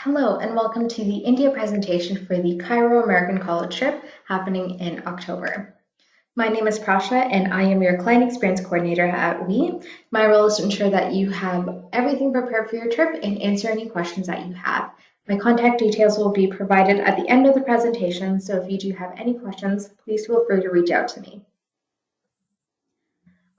Hello and welcome to the India presentation for the Cairo American College trip happening in October. My name is Prasha and I am your Client Experience Coordinator at WE. My role is to ensure that you have everything prepared for your trip and answer any questions that you have. My contact details will be provided at the end of the presentation, so if you do have any questions, please feel free to reach out to me.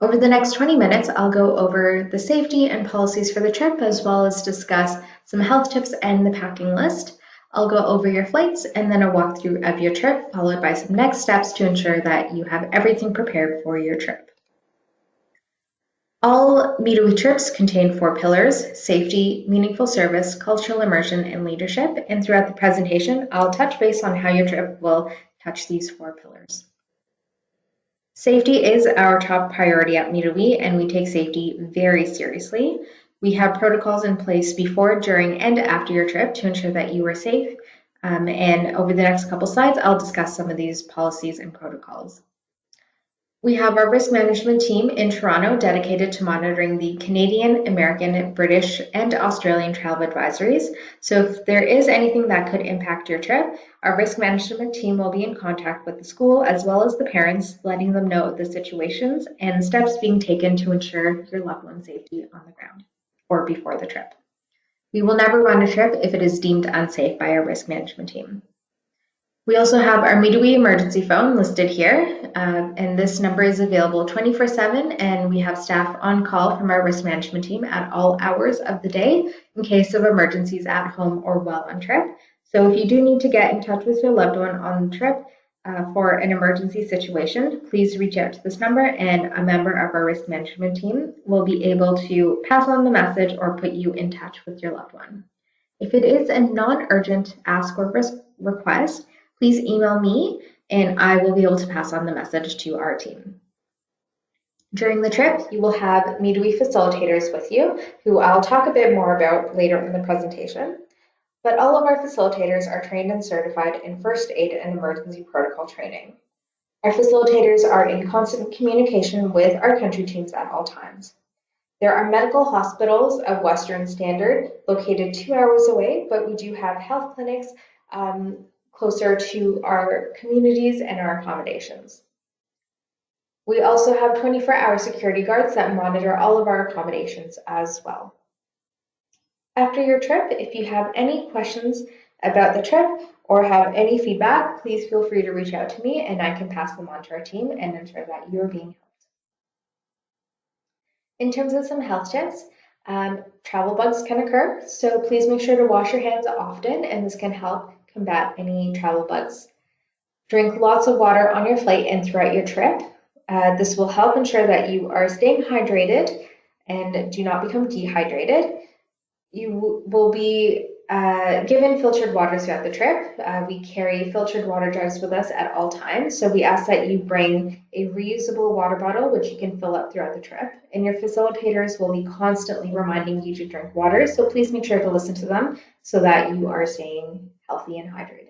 Over the next 20 minutes, I'll go over the safety and policies for the trip, as well as discuss some health tips and the packing list. I'll go over your flights and then a walkthrough of your trip, followed by some next steps to ensure that you have everything prepared for your trip. All Midwi trips contain 4 pillars: safety, meaningful service, cultural immersion, and leadership. And throughout the presentation, I'll touch base on how your trip will touch these 4 pillars. Safety is our top priority at Midwi, and we take safety very seriously. We have protocols in place before, during, and after your trip to ensure that you are safe. And over the next couple slides, I'll discuss some of these policies and protocols. We have our risk management team in Toronto dedicated to monitoring the Canadian, American, British, and Australian travel advisories. So if there is anything that could impact your trip, our risk management team will be in contact with the school as well as the parents, letting them know of the situations and steps being taken to ensure your loved one's safety on the ground or before the trip. We will never run a trip if it is deemed unsafe by our risk management team. We also have our Midwi emergency phone listed here, and this number is available 24/7, and we have staff on call from our risk management team at all hours of the day in case of emergencies at home or while on trip. So if you do need to get in touch with your loved one on the trip for an emergency situation, please reach out to this number and a member of our risk management team will be able to pass on the message or put you in touch with your loved one. If it is a non-urgent ask or request, please email me and I will be able to pass on the message to our team. During the trip, you will have Midwi facilitators with you, who I'll talk a bit more about later in the presentation. But all of our facilitators are trained and certified in first aid and emergency protocol training. Our facilitators are in constant communication with our country teams at all times. There are medical hospitals of Western Standard located 2 hours away, but we do have health clinics closer to our communities and our accommodations. We also have 24-hour security guards that monitor all of our accommodations as well. After your trip, if you have any questions about the trip or have any feedback, please feel free to reach out to me and I can pass them on to our team and ensure that you're being helped. In terms of some health tips, travel bugs can occur, so please make sure to wash your hands often, and this can help combat any travel bugs. Drink lots of water on your flight and throughout your trip. This will help ensure that you are staying hydrated and do not become dehydrated. You will be given filtered water throughout the trip. We carry filtered water jugs with us at all times, so we ask that you bring a reusable water bottle which you can fill up throughout the trip, and your facilitators will be constantly reminding you to drink water, so please make sure to listen to them so that you are staying healthy and hydrated.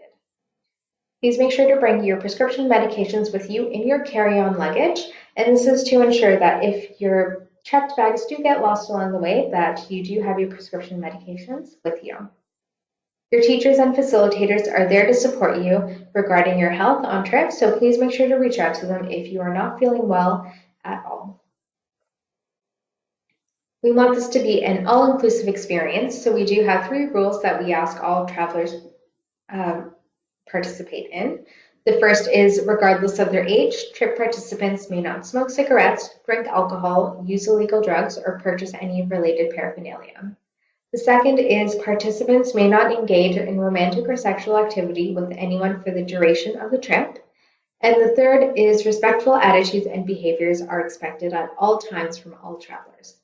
Please make sure to bring your prescription medications with you in your carry-on luggage, and this is to ensure that if your checked bags do get lost along the way, that you do have your prescription medications with you. Your teachers and facilitators are there to support you regarding your health on trip, so please make sure to reach out to them if you are not feeling well at all. We want this to be an all-inclusive experience, so we do have 3 rules that we ask all travelers participate in. The first is, regardless of their age, trip participants may not smoke cigarettes, drink alcohol, use illegal drugs, or purchase any related paraphernalia. The second is, participants may not engage in romantic or sexual activity with anyone for the duration of the trip. And the third is, respectful attitudes and behaviors are expected at all times from all travelers.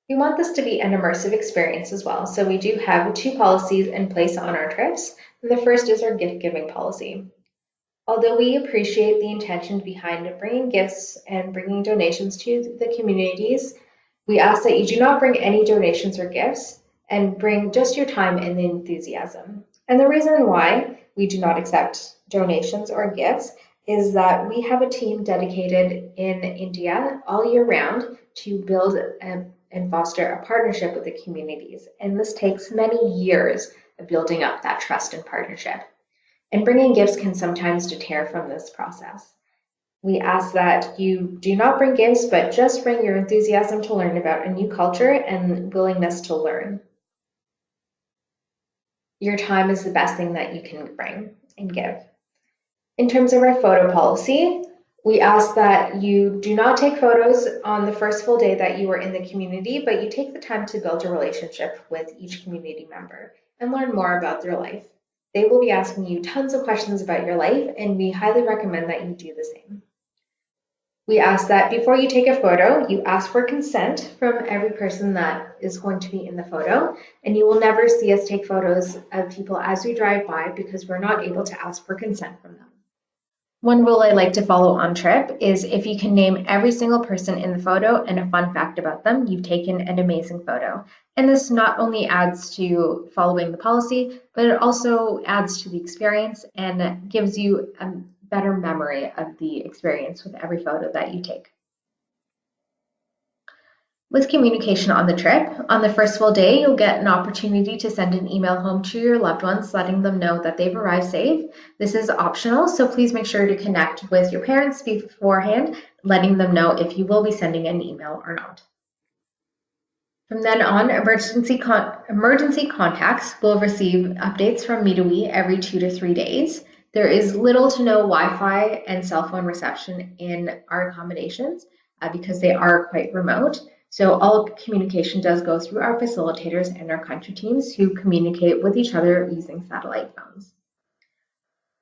We want this to be an immersive experience as well, so we do have 2 policies in place on our trips. And the first is our gift-giving policy. Although we appreciate the intention behind bringing gifts and bringing donations to the communities, we ask that you do not bring any donations or gifts and bring just your time and enthusiasm. And the reason why we do not accept donations or gifts is that we have a team dedicated in India all year round to build and foster a partnership with the communities. And this takes many years of building up that trust and partnership. And bringing gifts can sometimes deter from this process. We ask that you do not bring gifts, but just bring your enthusiasm to learn about a new culture and willingness to learn. Your time is the best thing that you can bring and give. In terms of our photo policy, we ask that you do not take photos on the first full day that you are in the community, but you take the time to build a relationship with each community member and learn more about their life. They will be asking you tons of questions about your life, and we highly recommend that you do the same. We ask that before you take a photo, you ask for consent from every person that is going to be in the photo, and you will never see us take photos of people as we drive by because we're not able to ask for consent from them. One rule I like to follow on trip is if you can name every single person in the photo and a fun fact about them, you've taken an amazing photo. And this not only adds to following the policy, but it also adds to the experience and gives you a better memory of the experience with every photo that you take. With communication on the trip, on the first full day, you'll get an opportunity to send an email home to your loved ones, letting them know that they've arrived safe. This is optional, so please make sure to connect with your parents beforehand, letting them know if you will be sending an email or not. From then on, emergency contacts will receive updates from Me2We every 2 to 3 days. There is little to no Wi-Fi and cell phone reception in our accommodations because they are quite remote. So all communication does go through our facilitators and our country teams who communicate with each other using satellite phones.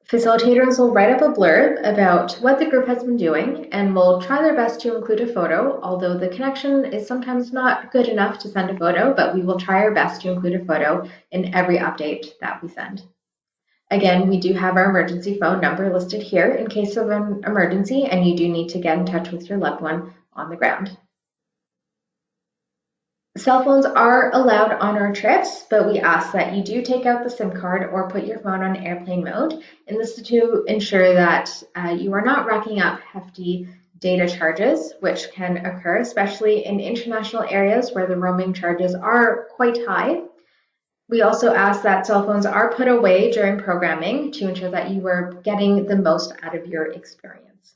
Facilitators will write up a blurb about what the group has been doing and will try their best to include a photo, although the connection is sometimes not good enough to send a photo, but we will try our best to include a photo in every update that we send. Again, we do have our emergency phone number listed here in case of an emergency and you do need to get in touch with your loved one on the ground. Cell phones are allowed on our trips, but we ask that you do take out the SIM card or put your phone on airplane mode, and this is to ensure that you are not racking up hefty data charges, which can occur, especially in international areas where the roaming charges are quite high. We also ask that cell phones are put away during programming to ensure that you are getting the most out of your experience.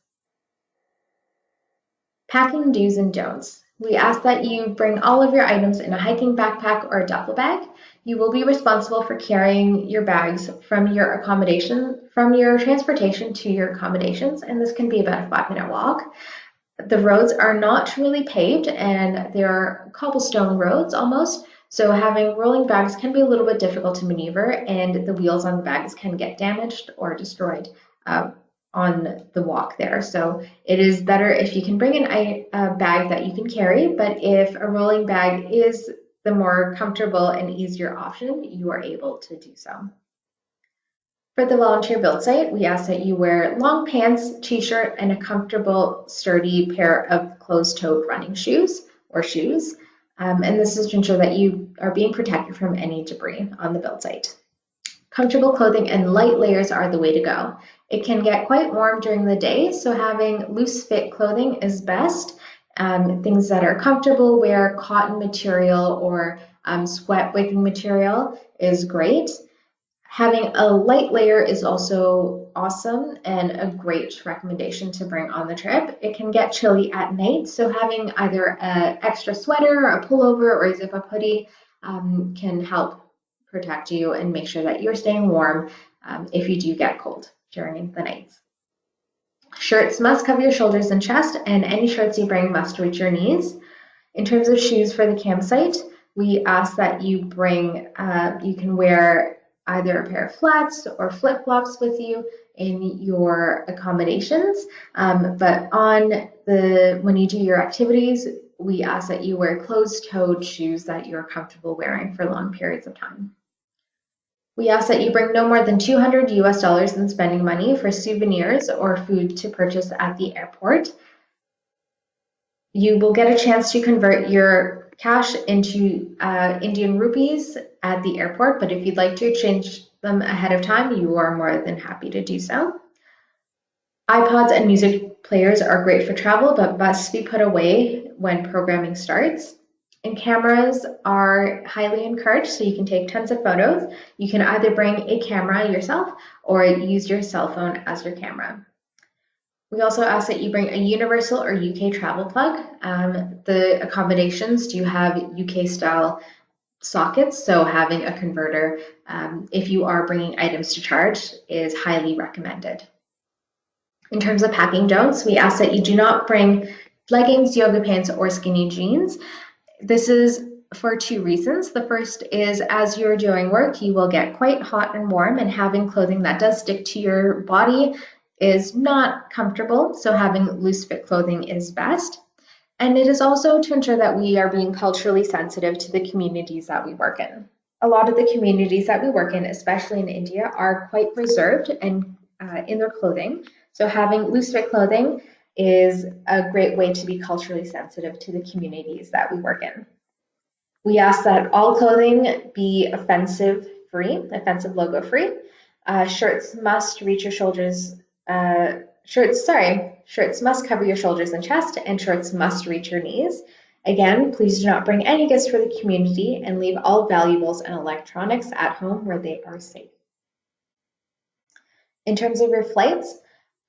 Packing do's and don'ts. We ask that you bring all of your items in a hiking backpack or a duffel bag. You will be responsible for carrying your bags from your transportation to your accommodations, and this can be about a 5-minute walk. The roads are not really paved and they're cobblestone roads almost, so having rolling bags can be a little bit difficult to maneuver, and the wheels on the bags can get damaged or destroyed on the walk there. So it is better if you can bring a bag that you can carry, but if a rolling bag is the more comfortable and easier option, you are able to do so. For the volunteer build site, we ask that you wear long pants, t-shirt, and a comfortable, sturdy pair of closed-toed running shoes or shoes. And this is to ensure that you are being protected from any debris on the build site. Comfortable clothing and light layers are the way to go. It can get quite warm during the day, so having loose fit clothing is best. Things that are comfortable wear, cotton material or sweat wicking material is great. Having a light layer is also awesome and a great recommendation to bring on the trip. It can get chilly at night, so having either an extra sweater, a pullover, or a zip-up hoodie can help protect you and make sure that you're staying warm if you do get cold during the nights. Shirts must cover your shoulders and chest, and any shirts you bring must reach your knees. In terms of shoes for the campsite, we ask that you bring, you can wear either a pair of flats or flip-flops with you in your accommodations, but when you do your activities, we ask that you wear closed-toed shoes that you're comfortable wearing for long periods of time. We ask that you bring no more than $200 US in spending money for souvenirs or food to purchase at the airport. You will get a chance to convert your cash into Indian rupees at the airport, but if you'd like to exchange them ahead of time, you are more than happy to do so. iPods and music players are great for travel, but must be put away when programming starts. And cameras are highly encouraged, so you can take tons of photos. You can either bring a camera yourself or use your cell phone as your camera. We also ask that you bring a universal or UK travel plug. The accommodations do have UK style sockets, so having a converter, if you are bringing items to charge, is highly recommended. In terms of packing don'ts, we ask that you do not bring leggings, yoga pants, or skinny jeans. This is for two reasons. The first is as you're doing work, you will get quite hot and warm, and having clothing that does stick to your body is not comfortable, so having loose fit clothing is best. And it is also to ensure that we are being culturally sensitive to the communities that we work in. A lot of the communities that we work in, especially in India, are quite reserved and in their clothing. So having loose fit clothing is a great way to be culturally sensitive to the communities that we work in. We ask that all clothing be offensive logo free. Shirts must reach your shoulders. Shirts must cover your shoulders and chest, and shirts must reach your knees. Again, please do not bring any gifts for the community and leave all valuables and electronics at home where they are safe. In terms of your flights,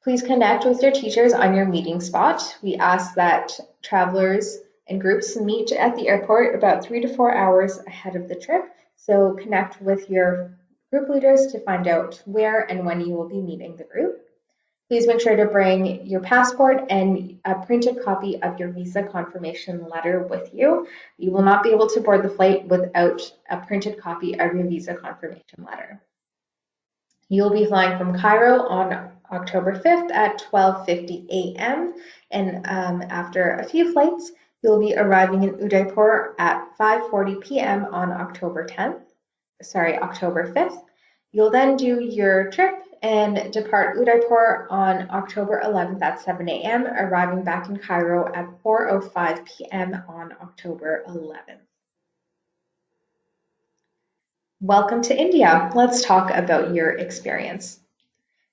please connect with your teachers on your meeting spot. We ask that travelers and groups meet at the airport about 3 to 4 hours ahead of the trip. So connect with your group leaders to find out where and when you will be meeting the group. Please make sure to bring your passport and a printed copy of your visa confirmation letter with you. You will not be able to board the flight without a printed copy of your visa confirmation letter. You'll be flying from Cairo on October 5th at 12:50 a.m. and after a few flights, you'll be arriving in Udaipur at 5:40 p.m. on October 5th. You'll then do your trip and depart Udaipur on October 11th at 7 a.m., arriving back in Cairo at 4:05 p.m. on October 11th. Welcome to India. Let's talk about your experience.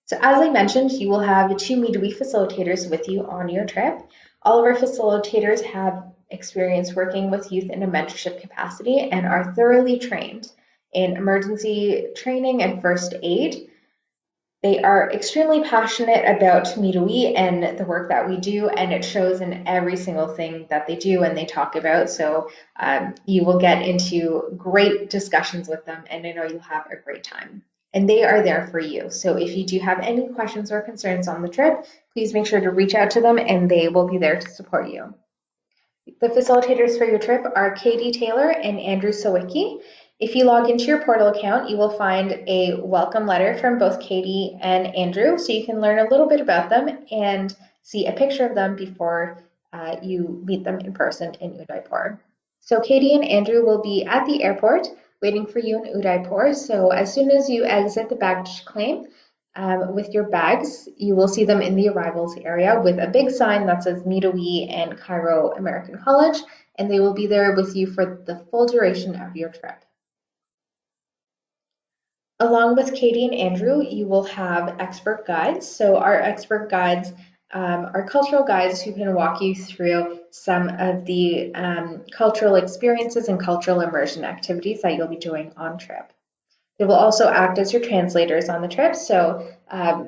So as I mentioned, you will have 2 midwifery facilitators with you on your trip. All of our facilitators have experience working with youth in a mentorship capacity and are thoroughly trained in emergency training and first aid. They are extremely passionate about midwifery and the work that we do, and it shows in every single thing that they do and they talk about. So you will get into great discussions with them, and I know you'll have a great time. And they are there for you. So if you do have any questions or concerns on the trip, please make sure to reach out to them and they will be there to support you. The facilitators for your trip are Katie Taylor and Andrew Sawicki. If you log into your portal account, you will find a welcome letter from both Katie and Andrew, so you can learn a little bit about them and see a picture of them before you meet them in person in Udaipur. So Katie and Andrew will be at the airport waiting for you in Udaipur. So as soon as you exit the baggage claim with your bags, you will see them in the arrivals area with a big sign that says Midwifery and Cairo American College, and they will be there with you for the full duration of your trip. Along with Katie and Andrew, you will have expert guides. So our expert guides are cultural guides who can walk you through some of the cultural experiences and cultural immersion activities that you'll be doing on trip. They will also act as your translators on the trip. So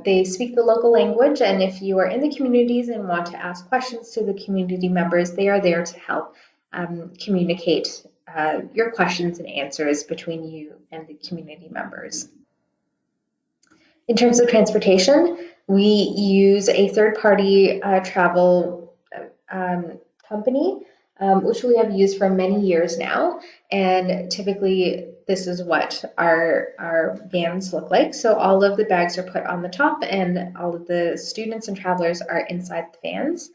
they speak the local language, and if you are in the communities and want to ask questions to the community members, they are there to help communicate your questions and answers between you and the community members. In terms of transportation, we use a third-party travel company, which we have used for many years now, and typically this is what our vans look like. So all of the bags are put on the top and all of the students and travelers are inside the vans.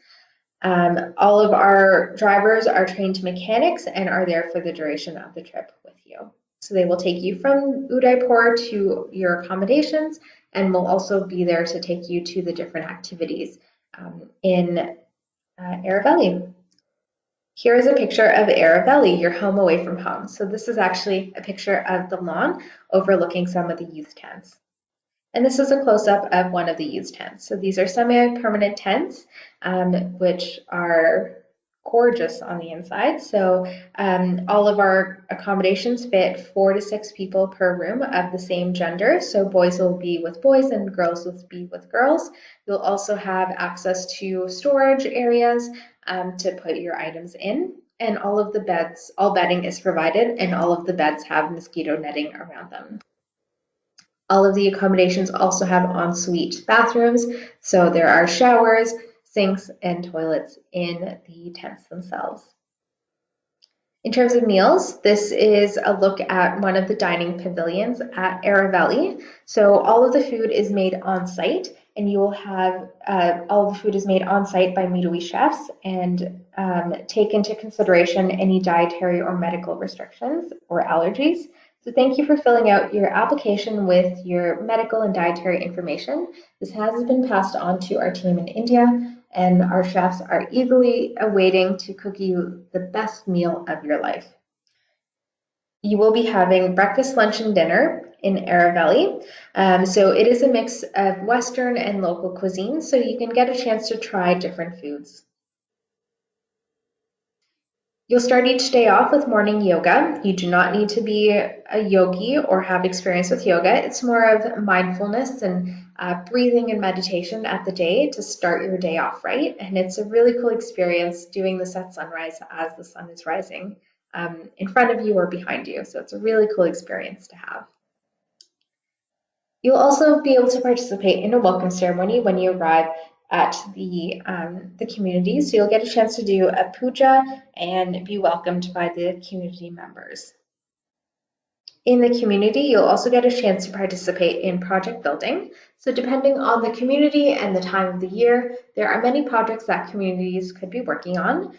All of our drivers are trained mechanics and are there for the duration of the trip with you. So they will take you from Udaipur to your accommodations and will also be there to take you to the different activities in Aravalli. Here is a picture of Aravalli, your home away from home. So this is actually a picture of the lawn overlooking some of the youth tents. And this is a close-up of one of the youth tents. So these are semi-permanent tents, which are gorgeous on the inside. So all of our accommodations fit 4 to 6 people per room of the same gender. So boys will be with boys and girls will be with girls. You'll also have access to storage areas to put your items in. And all bedding is provided, and all of the beds have mosquito netting around them. All of the accommodations also have ensuite bathrooms, so there are showers, sinks, and toilets in the tents themselves. In terms of meals, this is a look at one of the dining pavilions at Aravelli. So all of the food is made on site, and you will have all of the food is made on site by Midwi chefs and take into consideration any dietary or medical restrictions or allergies. So thank you for filling out your application with your medical and dietary information. This has been passed on to our team in India, and our chefs are eagerly awaiting to cook you the best meal of your life. You will be having breakfast, lunch, and dinner in Aravelli. So it is a mix of Western and local cuisine, so you can get a chance to try different foods. You'll start each day off with morning yoga. You do not need to be a yogi or have experience with yoga. It's more of mindfulness and breathing and meditation at the day to start your day off right. And it's a really cool experience doing this at sunrise as the sun is rising in front of you or behind you. So it's a really cool experience to have. You'll also be able to participate in a welcome ceremony when you arrive at the community. So you'll get a chance to do a puja and be welcomed by the community members. In the community, you'll also get a chance to participate in project building. So depending on the community and the time of the year, there are many projects that communities could be working on.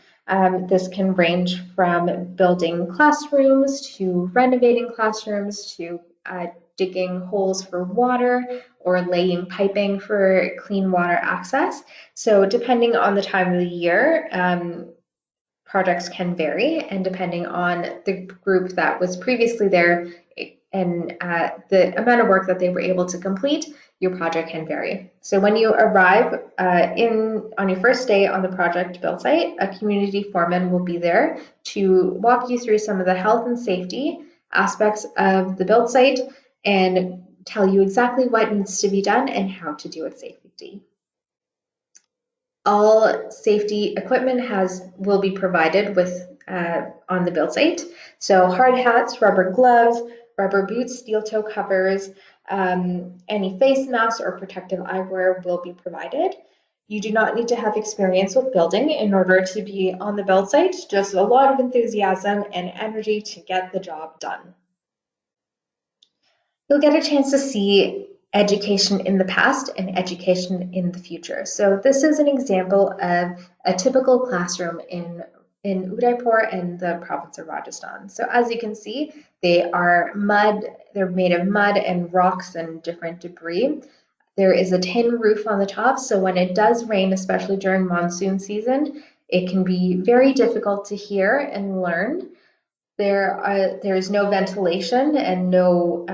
This can range from building classrooms to renovating classrooms to digging holes for water or laying piping for clean water access. So depending on the time of the year, projects can vary, and depending on the group that was previously there and the amount of work that they were able to complete, your project can vary. So when you arrive on your first day on the project build site, a community foreman will be there to walk you through some of the health and safety aspects of the build site and tell you exactly what needs to be done and how to do it safely. All safety equipment will be provided with on the build site. So hard hats, rubber gloves, rubber boots, steel toe covers, any face masks or protective eyewear will be provided. You do not need to have experience with building in order to be on the build site, just a lot of enthusiasm and energy to get the job done. You'll get a chance to see education in the past and education in the future. So this is an example of a typical classroom in Udaipur and the province of Rajasthan. So as you can see, they're made of mud and rocks and different debris. There is a tin roof on the top, so when it does rain, especially during monsoon season, it can be very difficult to hear and learn. There is no ventilation and no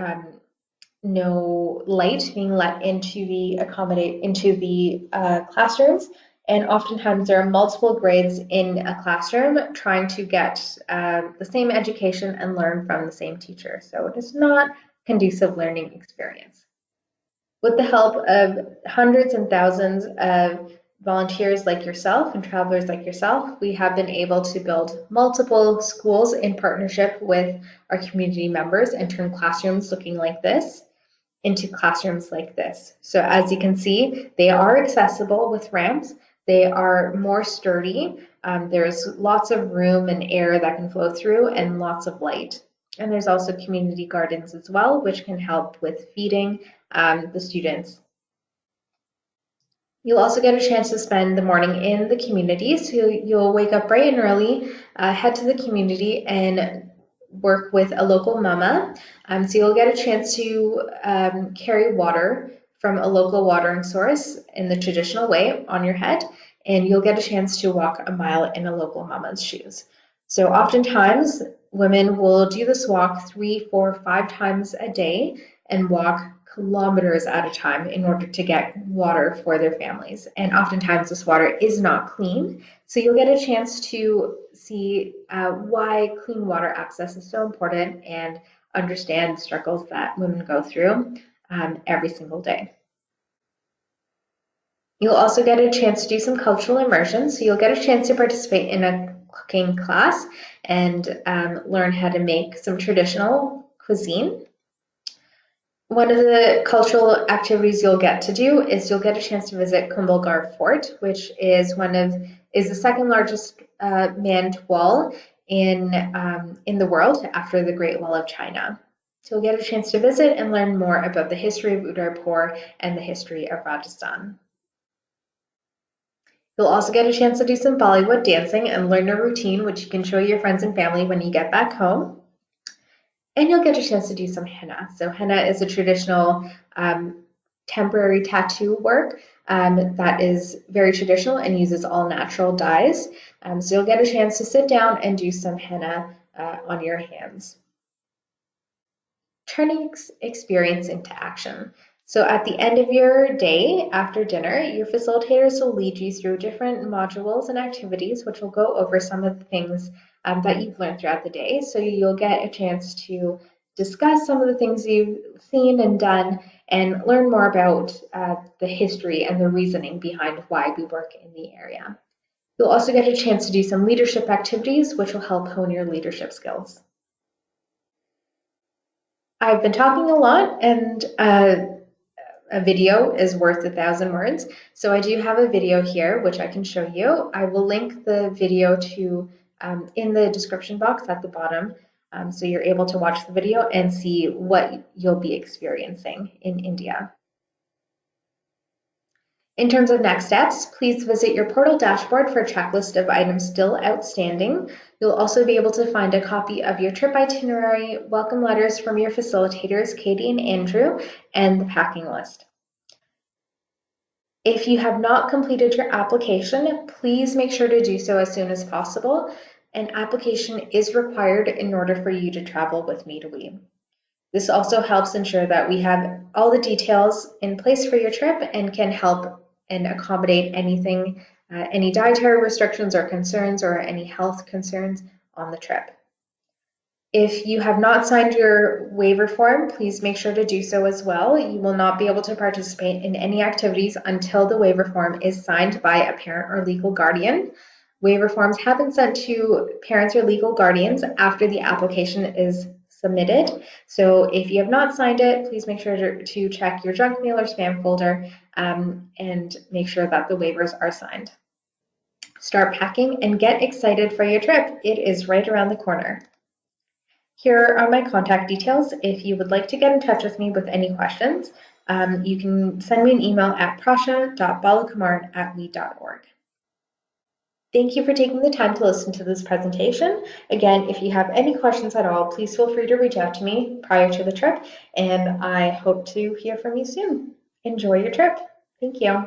light being let into the classrooms, and oftentimes there are multiple grades in a classroom trying to get the same education and learn from the same teacher. So it is not a conducive learning experience. With the help of hundreds and thousands of volunteers like yourself and travelers like yourself, we have been able to build multiple schools in partnership with our community members and turn classrooms looking like this into classrooms like this. So as you can see, they are accessible with ramps. They are more sturdy. There's lots of room and air that can flow through and lots of light. And there's also community gardens as well, which can help with feeding the students. You'll also get a chance to spend the morning in the community. So you'll wake up bright and early, head to the community and work with a local mama. So you'll get a chance to carry water from a local watering source in the traditional way on your head, and you'll get a chance to walk a mile in a local mama's shoes. So oftentimes women will do this walk 3, 4, 5 times a day and walk kilometers at a time in order to get water for their families. And oftentimes this water is not clean. So you'll get a chance to see why clean water access is so important and understand the struggles that women go through every single day. You'll also get a chance to do some cultural immersion. So you'll get a chance to participate in a cooking class and learn how to make some traditional cuisine. One of the cultural activities you'll get to do is you'll get a chance to visit Kumbhalgarh Fort, which is the second largest manned wall in the world after the Great Wall of China. So you'll get a chance to visit and learn more about the history of Udaipur and the history of Rajasthan. You'll also get a chance to do some Bollywood dancing and learn a routine which you can show your friends and family when you get back home. And you'll get a chance to do some henna. So henna is a traditional temporary tattoo work that is very traditional and uses all natural dyes. So you'll get a chance to sit down and do some henna on your hands. Turning experience into action. So at the end of your day, after dinner, your facilitators will lead you through different modules and activities, which will go over some of the things that you've learned throughout the day. So you'll get a chance to discuss some of the things you've seen and done and learn more about the history and the reasoning behind why we work in the area. You'll also get a chance to do some leadership activities, which will help hone your leadership skills. I've been talking a lot, and a video is worth 1,000 words. So I do have a video here, which I can show you. I will link the video to in the description box at the bottom, so you're able to watch the video and see what you'll be experiencing in India. In terms of next steps, please visit your portal dashboard for a checklist of items still outstanding. You'll also be able to find a copy of your trip itinerary, welcome letters from your facilitators, Katie and Andrew, and the packing list. If you have not completed your application, please make sure to do so as soon as possible. An application is required in order for you to travel with Me2We. This also helps ensure that we have all the details in place for your trip and can help and accommodate anything, any dietary restrictions or concerns or any health concerns on the trip. If you have not signed your waiver form, please make sure to do so as well. You will not be able to participate in any activities until the waiver form is signed by a parent or legal guardian. Waiver forms have been sent to parents or legal guardians after the application is submitted. So if you have not signed it, please make sure to check your junk mail or spam folder and make sure that the waivers are signed. Start packing and get excited for your trip. It is right around the corner. Here are my contact details. If you would like to get in touch with me with any questions, you can send me an email at prasha.balakumaran@we.org. Thank you for taking the time to listen to this presentation. Again, if you have any questions at all, please feel free to reach out to me prior to the trip, and I hope to hear from you soon. Enjoy your trip. Thank you.